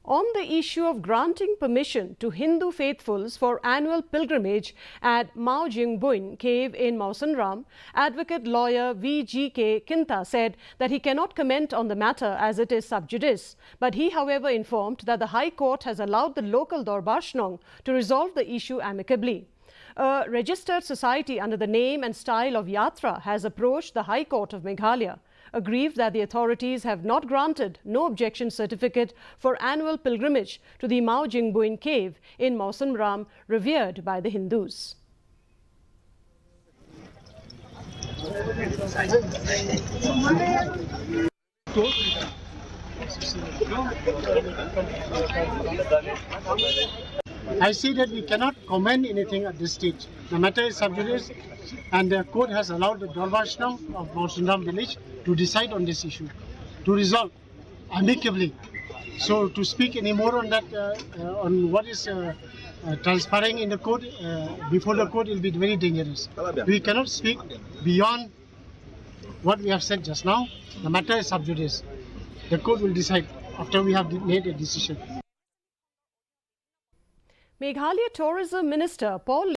On the issue of granting permission to Hindu faithfuls for annual pilgrimage at Mawjymbuin cave in Mawsynram, advocate lawyer V.G.K. Kinta said that he cannot comment on the matter as it is sub judice. But he, however, informed that the High Court has allowed the local Dorbar Shnong to resolve the issue amicably. A registered society under the name and style of Yatra has approached the High Court of Meghalaya, aggrieved that the authorities have not granted no objection certificate for annual pilgrimage to the Mawjymbuin cave in Mawsynram, revered by the Hindus. I see that we cannot comment anything at this stage. The matter is sub judice, and the court has allowed the Dorbar Shnong of Mawsynram village to decide on this issue, to resolve amicably. So to speak any more on that, on what is transpiring in the court, before the court, will be very dangerous. We cannot speak beyond what we have said just now. The matter is sub judice. The court will decide after we have made a decision. Meghalaya Tourism Minister Paul